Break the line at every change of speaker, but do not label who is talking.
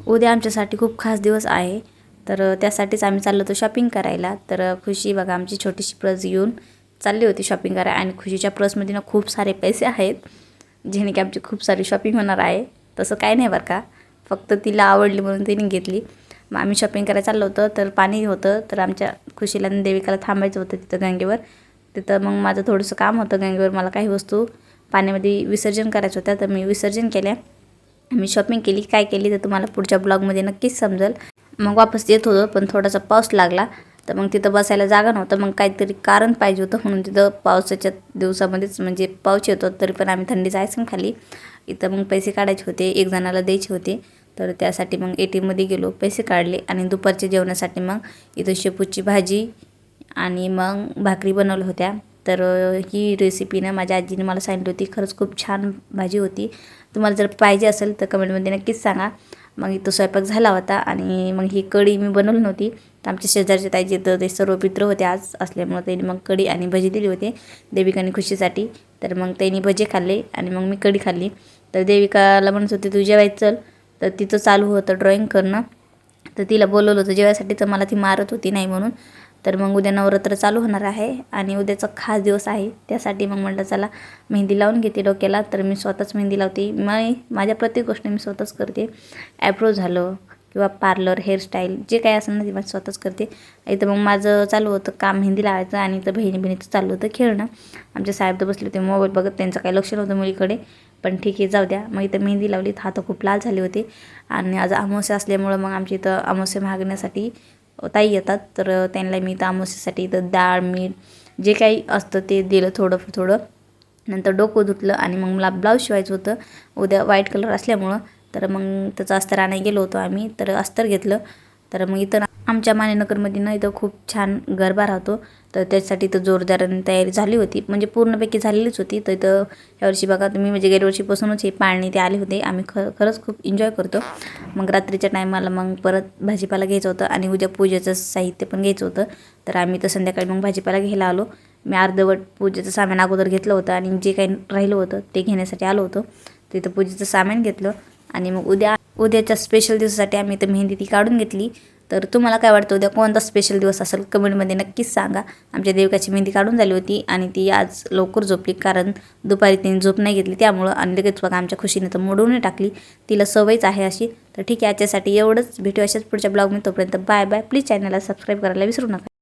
उद्या आमच्यासाठी खूप खास दिवस आहे, तर त्यासाठीच आम्ही चाललो होतो शॉपिंग करायला. तर खुशी बघा आमची छोटीशी पर्स घेऊन चालली होती शॉपिंग करायला आणि खुशीच्या पर्समध्ये ना खूप सारे पैसे आहेत, जेणे की आमची खूप सारी शॉपिंग होणार आहे. तसं काय नाही बरं का, फक्त तिला आवडली म्हणून तिने घेतली. मग आम्ही शॉपिंग करायला चाललो होतो, तर पाणी होतं, तर आमच्या खुशीला आणि देविकाला थांबायचं होतं तिथं गंगेवर. तिथं मग माझं थोडंसं काम होतं गंगेवर, मला काही वस्तू पाण्यामध्ये विसर्जन करायचं होत्या, तर मी विसर्जन केल्या. मी शॉपिंग केली, काय केली तर तुम्हाला पुढच्या ब्लॉगमध्ये नक्कीच समजेल. मग वापस येत होतो, पण थोडासा पाऊस लागला, तर मग तिथं बसायला जागा नव्हतं. मग काहीतरी कारण पाहिजे होतं, म्हणून तिथं पावसाच्या दिवसामध्येच म्हणजे पाऊस येतो तरी पण आम्ही थंडीचा आईस्क्रीम खाली. इथं मग पैसे काढायचे होते, एक जणाला द्यायचे होते, तर त्यासाठी मग ATMमध्ये गेलो, पैसे काढले आणि दुपारच्या जेवणासाठी मग इथं शेपूची भाजी आणि मग भाकरी बनवल्या होत्या. तर ही रेसिपी ना माझ्या आजीने मला सांगितली होती, खरंच खूप छान भाजी होती. तुम्हाला जर पाहिजे असेल तर कमेंटमध्ये नक्कीच सांगा. मग इथं स्वयंपाक झाला होता आणि मग ही कढी मी बनवली नव्हती, तर आमच्या शेजारच्या ताईचे तर ते सर्व पित्र होते आज असल्यामुळे त्यांनी मग कढी आणि भजी दिली होती देविका आणि खुशीसाठी. तर मग त्यांनी भजी खाल्ले आणि मग मी कढी खाल्ली. तर देविकाला म्हणत होते तू जेवायचं चल, तर तिचं चालू होतं ड्रॉईंग करणं, तर तिला बोलवलं होतं जेवायसाठी, तर मला ती मारत होती नाही म्हणून. तर मग उद्या नवरात्र चालू होणार आहे आणि उद्याचा खास दिवस आहे, त्यासाठी मग म्हटलं चला मेहंदी लावून घेते डोक्याला. तर मी स्वतःच मेहंदी लावते, माझ्या प्रत्येक गोष्ट मी स्वतःच करते. ॲब्रो झालं किंवा पार्लर हेअरस्टाईल जे काही असेल ना ते माझं स्वतःच करते. इथं मग माझं चालू होतं काम मेहंदी लावायचं आणि इथं बहिणीचं चालू होतं खेळणं. आमचे साहेब तर बसले होते मोबाईल बघत, त्यांचं काही लक्ष नव्हतं मुलीकडे, पण ठीक आहे जाऊ द्या. मग इथं मेहंदी लावली, हात खूप लाल झाले होते आणि आज अमावस्या असल्यामुळं मग आमच्या इथं अमावस्या मागण्यासाठी ताई येतात, तर त्यांना मी इथं अमावस्येसाठी इथं डाळ मीठ जे काही असतं ते दिलं थोडं थोडं. नंतर डोकं धुतलं आणि मग मला ब्लाऊज शिवायचं होतं उद्या व्हाईट कलर असल्यामुळं. तर मग त्याचं अस्तर आणायला गेलो होतो आम्ही, तर अस्तर घेतलं. तर मग इथं आमच्या मानेनगरमध्ये ना इथं खूप छान गरबा राहतो, तर त्याच्यासाठी इथं जोरदाराने तयारी झाली होती, म्हणजे पूर्णपैकी झालेलीच होती. तर इथं यावर्षी बघा तुम्ही, म्हणजे गेल्या वर्षीपासूनच हे पाळणे ते आले होते, आम्ही खरंच खूप एन्जॉय करतो. मग रात्रीच्या टायमाला मग परत भाजीपाला घ्यायचं होतं आणि उद्या पूजेचं साहित्य पण घ्यायचं होतं, तर आम्ही तर संध्याकाळी मग भाजीपाला घ्यायला आलो. मी अर्धवट पूजेचं सामान अगोदर घेतलं होतं आणि जे काही राहिलं होतं ते घेण्यासाठी आलो होतो. तिथं पूजेचं सामान घेतलं आणि मग उद्याच्या स्पेशल दिवसासाठी आम्ही इथं मेहंदी ती काढून घेतली. तर तुम्हाला काय वाटतं उद्या कोणता स्पेशल दिवस असेल कमेंटमध्ये नक्कीच सांगा. आमच्या देविकाची मेहंदी काढून झाली होती आणि ती आज लवकर झोपली, कारण दुपारी तिने झोप नाही घेतली त्यामुळं. आणि लगेच बघा आमच्या खुशीने तर मोडूनही टाकली, तिला सवयच आहे अशी. तर ठीक आहे, याच्यासाठी एवढंच. भेटू अशाच पुढच्या ब्लॉगमध्ये, तोपर्यंत बाय बाय. प्लीज चॅनलला सबस्क्राईब करायला विसरू नका.